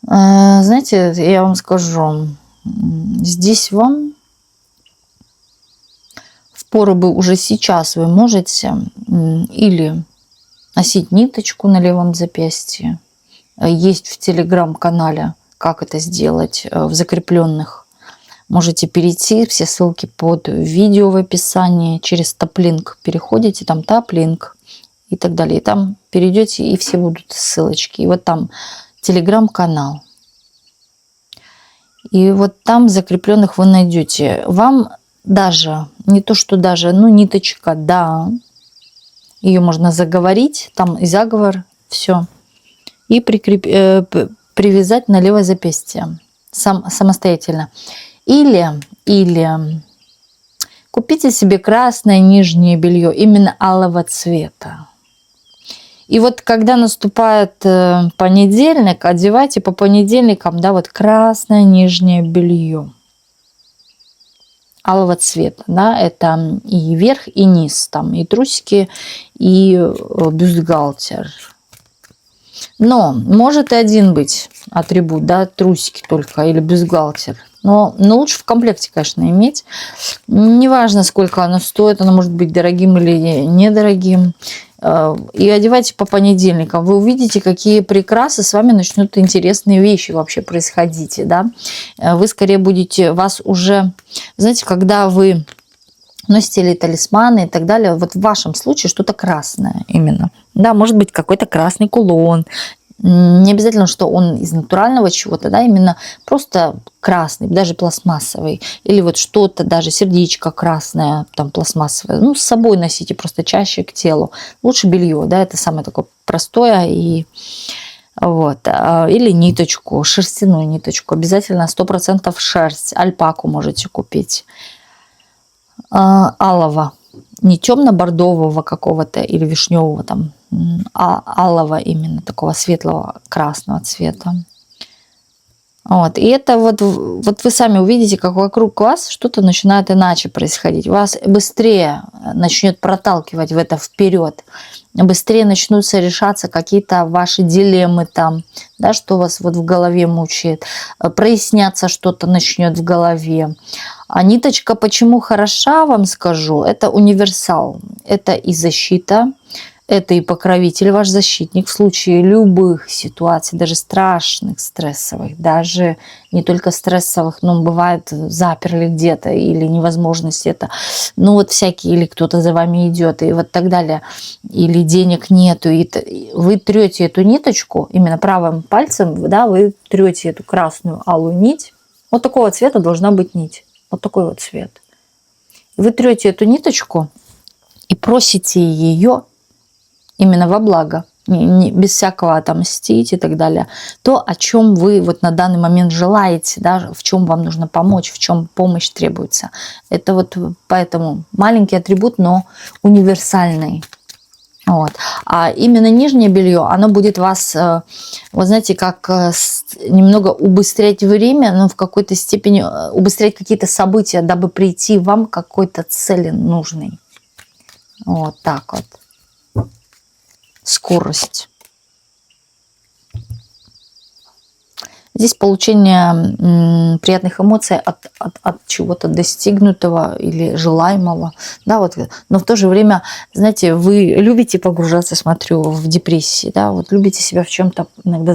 Знаете, я вам скажу, здесь вам впору бы уже сейчас вы можете или носить ниточку на левом запястье. Есть в телеграм-канале, как это сделать, в закрепленных. Можете перейти, все ссылки под видео в описании. Через топлинк переходите, там топлинк и так далее. И там перейдете, и все будут ссылочки. И вот там телеграм-канал. И вот там в закрепленных вы найдете. Вам даже, не то что даже, ну ниточка, да. Ее можно заговорить, там и заговор, все. И привязать на левое запястье самостоятельно. Или купите себе красное нижнее белье, именно алого цвета. И вот когда наступает понедельник, одевайте по понедельникам, да, вот красное нижнее белье алого цвета, да, это и верх, и низ, там и трусики, и бюстгальтер. Но может и один быть атрибут, да, трусики только или бюстгальтер. Но лучше в комплекте, конечно, иметь. Неважно, сколько оно стоит, оно может быть дорогим или недорогим. И одевайте по понедельникам. Вы увидите, какие прекрасы с вами начнут интересные вещи вообще происходить. Да? Вы скорее будете, вас уже, знаете, когда вы носите ли талисманы и так далее, вот в вашем случае что-то красное именно. Да, может быть какой-то красный кулон. Не обязательно, что он из натурального чего-то, да, именно просто красный, даже пластмассовый. Или вот что-то, даже сердечко красное, там пластмассовое. Ну, с собой носите просто чаще к телу. Лучше белье, да, это самое такое простое. И вот. Или ниточку, шерстяную ниточку. Обязательно 100% шерсть. Альпаку можете купить. Алого. Не темно-бордового какого-то или вишневого там, а алого именно, такого светлого красного цвета. Вот. И это вот вы сами увидите, как вокруг вас что-то начинает иначе происходить. Вас быстрее начнет проталкивать в это вперед. Быстрее начнутся решаться какие-то ваши дилеммы там, да, что вас вот в голове мучает. Проясняться что-то начнет в голове. А ниточка почему хороша, вам скажу, это универсал. Это и защита, это и покровитель, ваш защитник в случае любых ситуаций, даже страшных, стрессовых, даже не только стрессовых, но бывает заперли где-то или невозможность это, ну вот всякие, или кто-то за вами идет и вот так далее, или денег нету, и вы трете эту ниточку, именно правым пальцем, да, вы трете эту красную алую нить, вот такого цвета должна быть нить. Вот такой вот цвет. Вы трете эту ниточку и просите ее именно во благо, без всякого отомстить и так далее. То, о чем вы вот на данный момент желаете, да, в чем вам нужно помочь, в чем помощь требуется. Это вот поэтому маленький атрибут, но универсальный. Вот. А именно нижнее белье, оно будет вас, вот знаете, как немного убыстрять время, но в какой-то степени убыстрять какие-то события, дабы прийти вам к какой-то цели нужной. Вот так вот. Скорость. Здесь получение приятных эмоций от чего-то достигнутого или желаемого. Да, вот. Но в то же время, знаете, вы любите погружаться, смотрю, в депрессии. Да, вот любите себя в чем-то иногда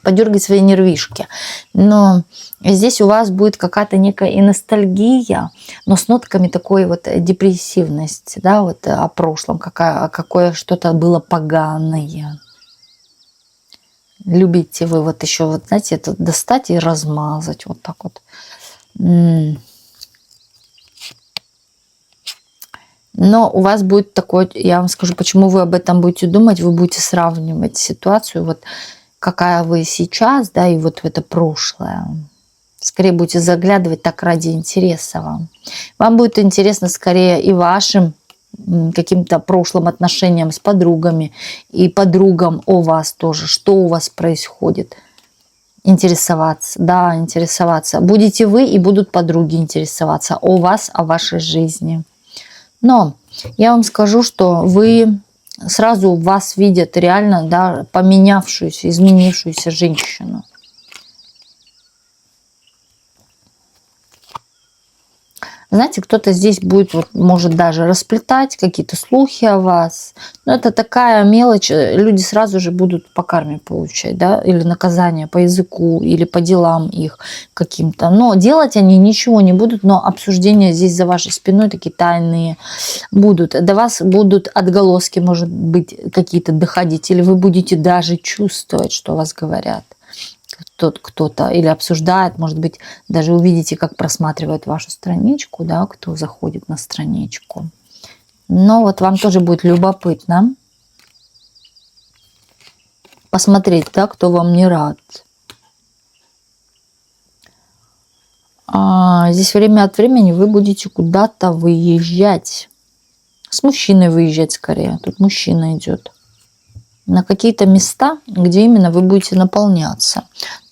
подергать свои нервишки. Но здесь у вас будет какая-то некая и ностальгия, но с нотками такой вот депрессивности, да, вот о прошлом, какое что-то было поганое. Любите вы вот еще, вот знаете, это достать и размазать вот так вот. Но у вас будет такой, я вам скажу, почему вы об этом будете думать, вы будете сравнивать ситуацию, вот какая вы сейчас, да, и вот это прошлое. Скорее будете заглядывать так ради интереса вам. Вам будет интересно скорее и вашим каким-то прошлым отношениям с подругами, и подругам о вас тоже, что у вас происходит. Интересоваться, да, интересоваться. Будете вы, и будут подруги интересоваться о вас, о вашей жизни. Но я вам скажу, что вы сразу в вас видят реально, да, поменявшуюся, изменившуюся женщину. Знаете, кто-то здесь будет, вот, может даже расплетать какие-то слухи о вас. Но это такая мелочь. Люди сразу же будут по карме получать, да, или наказание по языку, или по делам их каким-то. Но делать они ничего не будут, но обсуждения здесь за вашей спиной такие тайные будут. До вас будут отголоски, может быть, какие-то доходить, или вы будете даже чувствовать, что о вас говорят. Кто-то или обсуждает, может быть, даже увидите, как просматривают вашу страничку, да, кто заходит на страничку. Но вот вам тоже будет любопытно посмотреть, да, кто вам не рад. Здесь время от времени вы будете куда-то выезжать. С мужчиной выезжать скорее. Тут мужчина идет. На какие-то места, где именно вы будете наполняться.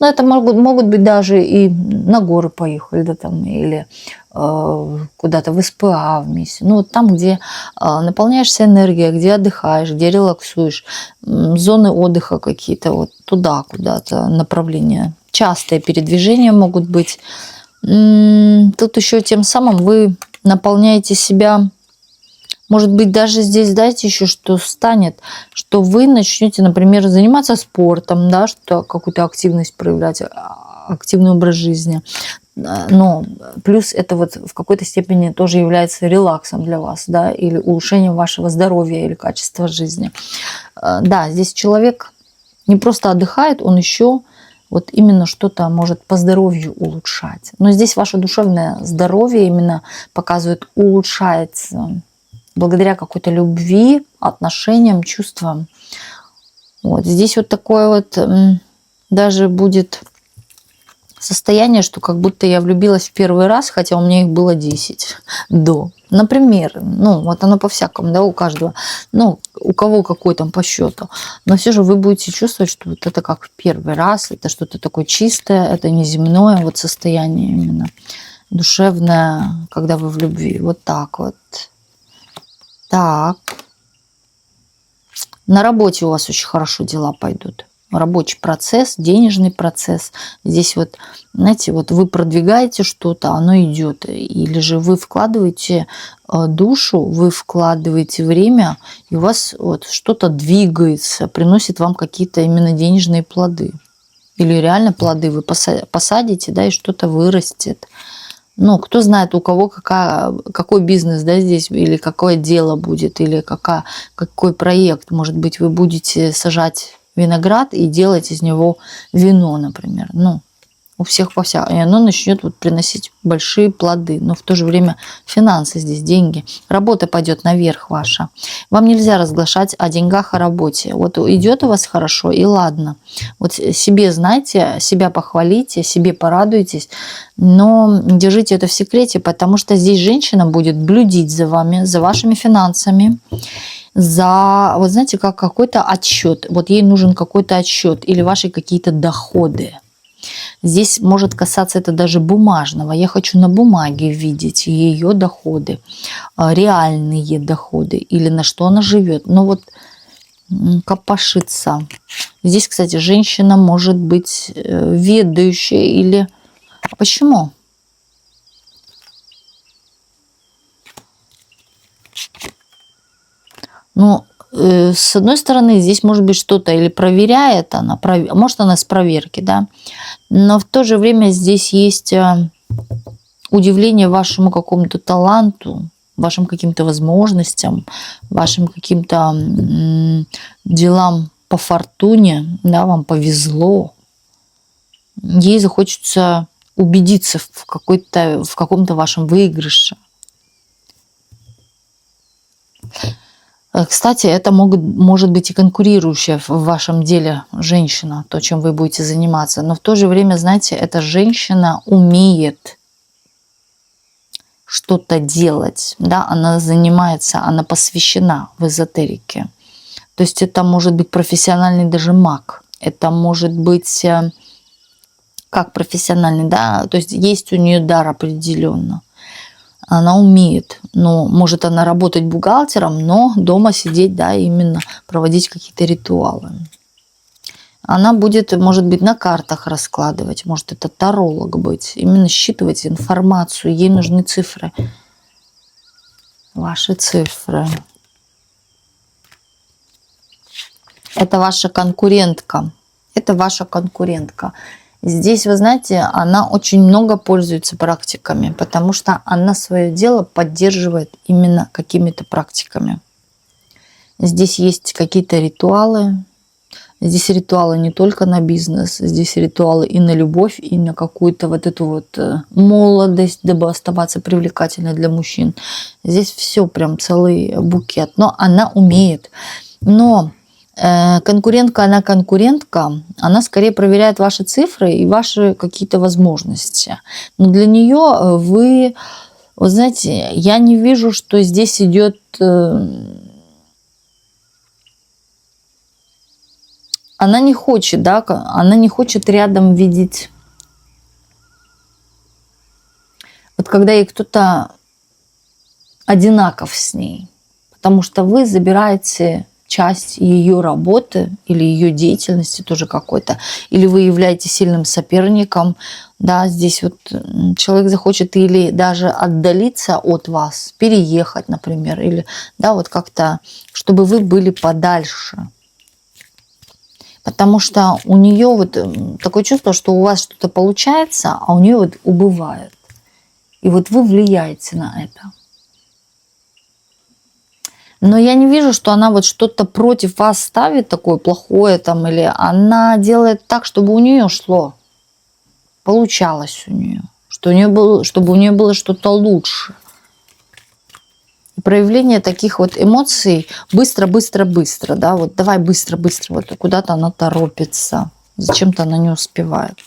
Но это могут быть даже и на горы поехали, да, там, или куда-то в СПА вместе. Ну, вот там, где наполняешься энергией, где отдыхаешь, где релаксуешь, зоны отдыха какие-то, вот туда куда-то направления. Частые передвижения могут быть. Тут еще тем самым вы наполняете себя. Может быть, даже здесь, знаете, еще что станет, что вы начнете, например, заниматься спортом, да, что какую-то активность проявлять, активный образ жизни. Но плюс это вот в какой-то степени тоже является релаксом для вас, да, или улучшением вашего здоровья или качества жизни. Да, здесь человек не просто отдыхает, он еще вот именно что-то может по здоровью улучшать. Но здесь ваше душевное здоровье именно показывает, улучшается благодаря какой-то любви, отношениям, чувствам. Вот здесь вот такое вот даже будет состояние, что как будто я влюбилась в первый раз, хотя у меня их было 10 до. Например, ну вот оно по-всякому, да, у каждого. Ну, у кого какой там по счету. Но все же вы будете чувствовать, что вот это как в первый раз, это что-то такое чистое, это неземное вот состояние именно душевное, когда вы в любви. Вот так вот. Так. На работе у вас очень хорошо дела пойдут. Рабочий процесс, денежный процесс. Здесь вот, знаете, вот вы продвигаете что-то, оно идет. Или же вы вкладываете душу, вы вкладываете время, и у вас вот что-то двигается, приносит вам какие-то именно денежные плоды. Или реально плоды вы посадите, да, и что-то вырастет. Ну, кто знает, у кого какой бизнес, да, здесь, или какое дело будет, или какой проект. Может быть, вы будете сажать виноград и делать из него вино, например. Ну, у всех по-всякому. И оно начнет вот приносить большие плоды. Но в то же время финансы здесь, деньги. Работа пойдет наверх ваша. Вам нельзя разглашать о деньгах, о работе. Вот идет у вас хорошо, и ладно. Вот себе знайте, себя похвалите, себе порадуйтесь. Но держите это в секрете, потому что здесь женщина будет блюдить за вами, за вашими финансами. За, вот знаете, как какой-то отчет. Вот ей нужен какой-то отчет или ваши какие-то доходы. Здесь может касаться это даже бумажного. Я хочу на бумаге видеть ее доходы, реальные доходы, или на что она живет. Но вот копошится. Здесь, кстати, женщина может быть ведающая или... Почему? Ну, с одной стороны, здесь может быть что-то или проверяет она, может она с проверки, да, но в то же время здесь есть удивление вашему какому-то таланту, вашим каким-то возможностям, вашим каким-то делам по фортуне, да, вам повезло. Ей захочется убедиться в каком-то вашем выигрыше. Кстати, это может быть и конкурирующая в вашем деле женщина, то, чем вы будете заниматься. Но в то же время, знаете, эта женщина умеет что-то делать, да, она занимается, она посвящена в эзотерике. То есть это может быть профессиональный даже маг, это может быть как профессиональный, да, то есть есть у нее дар определенно. Она умеет, но может она работать бухгалтером, но дома сидеть, да, именно проводить какие-то ритуалы. Она будет, может быть, на картах раскладывать, может это таролог быть, именно считывать информацию, ей нужны цифры, ваши цифры. Это ваша конкурентка, это ваша конкурентка. Здесь, вы знаете, она очень много пользуется практиками, потому что она свое дело поддерживает именно какими-то практиками. Здесь есть какие-то ритуалы. Здесь ритуалы не только на бизнес, здесь ритуалы и на любовь, и на какую-то вот эту вот молодость, дабы оставаться привлекательной для мужчин. Здесь все прям целый букет. Но она умеет. Но конкурентка, она скорее проверяет ваши цифры и ваши какие-то возможности. Но для нее вы знаете, я не вижу, что здесь идет... Она не хочет, да, она не хочет рядом видеть... Вот когда ей кто-то одинаков с ней, потому что вы забираете часть ее работы или ее деятельности тоже какой-то, или вы являетесь сильным соперником, да, здесь вот человек захочет или даже отдалиться от вас, переехать, например, или, да, вот как-то, чтобы вы были подальше. Потому что у нее вот такое чувство, что у вас что-то получается, а у нее вот убывает. И вот вы влияете на это. Но я не вижу, что она вот что-то против вас ставит такое плохое там, или она делает так, чтобы у нее шло, получалось у нее, чтобы у нее было что-то лучше. И проявление таких вот эмоций быстро, да, вот давай быстро, вот куда-то она торопится, зачем-то она не успевает.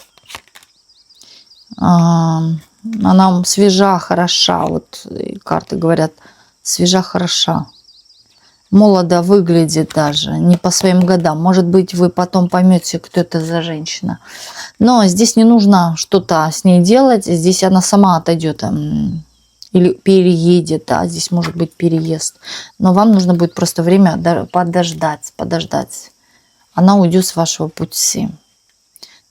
Она свежа, хороша, вот карты говорят, свежа, хороша. Молодо выглядит даже, не по своим годам. Может быть, вы потом поймете, кто это за женщина. Но здесь не нужно что-то с ней делать. Здесь она сама отойдет или переедет. Да, здесь может быть переезд. Но вам нужно будет просто время подождать. Она уйдет с вашего пути.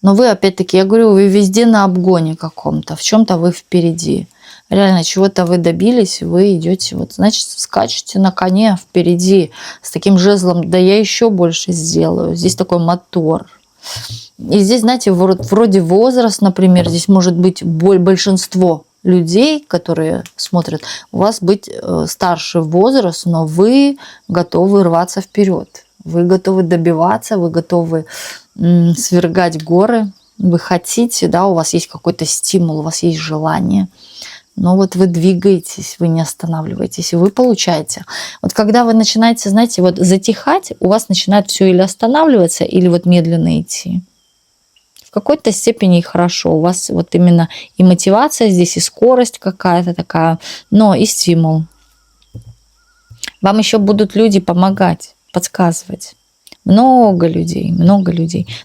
Но вы, опять-таки, я говорю, вы везде на обгоне каком-то. В чем-то вы впереди. Реально, чего-то вы добились, вы идете, вот, значит, скачете на коне впереди с таким жезлом, да я еще больше сделаю. Здесь такой мотор. И здесь, знаете, вроде возраст, например, здесь может быть большинство людей, которые смотрят, у вас быть старше возраст, но вы готовы рваться вперед. Вы готовы добиваться, вы готовы свергать горы, вы хотите, да, у вас есть какой-то стимул, у вас есть желание. Но вот вы двигаетесь, вы не останавливаетесь, и вы получаете. Вот когда вы начинаете, знаете, вот затихать, у вас начинает все или останавливаться, или вот медленно идти. В какой-то степени хорошо. У вас вот именно и мотивация здесь, и скорость какая-то такая, но и стимул. Вам еще будут люди помогать, подсказывать. Много людей. Но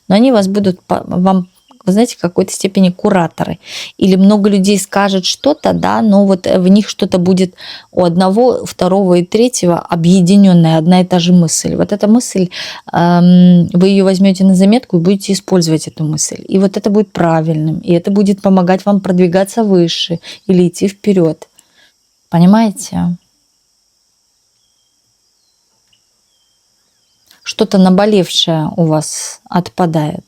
они вас будут, вам, вы знаете, в какой-то степени кураторы. Или много людей скажет что-то, да, но вот в них что-то будет у одного, второго и третьего объединенная, одна и та же мысль. Вот эта мысль, вы ее возьмете на заметку и будете использовать эту мысль. И вот это будет правильным, и это будет помогать вам продвигаться выше или идти вперед. Понимаете? Что-то наболевшее у вас отпадает.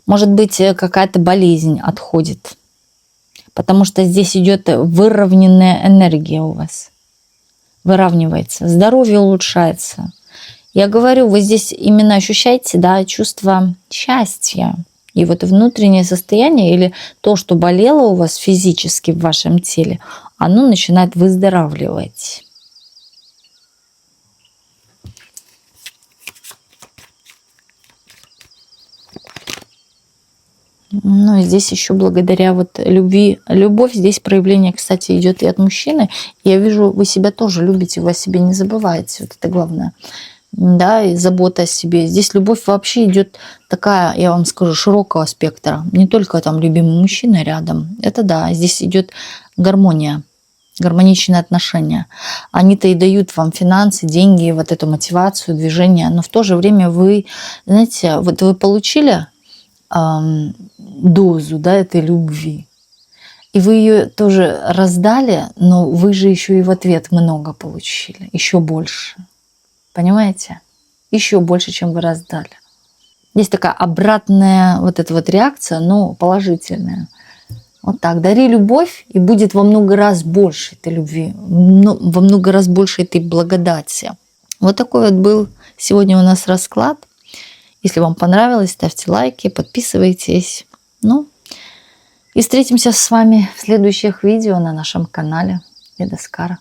Может быть, какая-то болезнь отходит. Потому что здесь идет выровненная энергия у вас. Выравнивается. Здоровье улучшается. Я говорю, вы здесь именно ощущаете, да, чувство счастья. И вот внутреннее состояние или то, что болело у вас физически в вашем теле, оно начинает выздоравливать. Ну и здесь еще благодаря вот любви, любовь здесь проявление, кстати, идет и от мужчины. Я вижу, вы себя тоже любите, вы о себе не забываете, вот это главное. Да, и забота о себе. Здесь любовь вообще идет такая, я вам скажу, широкого спектра. Не только там любимый мужчина рядом. Это да, здесь идет гармония, гармоничные отношения. Они-то и дают вам финансы, деньги, вот эту мотивацию, движение. Но в то же время вы, знаете, вот вы получили дозу, да, этой любви. И вы ее тоже раздали, но вы же еще и в ответ много получили, еще больше. Понимаете? Еще больше, чем вы раздали. Есть такая обратная вот эта вот реакция, но положительная. Вот так. Дари любовь, и будет во много раз больше этой любви, во много раз больше этой благодати. Вот такой вот был сегодня у нас расклад. Если вам понравилось, ставьте лайки, подписывайтесь. Ну, и встретимся с вами в следующих видео на нашем канале. И до скоро.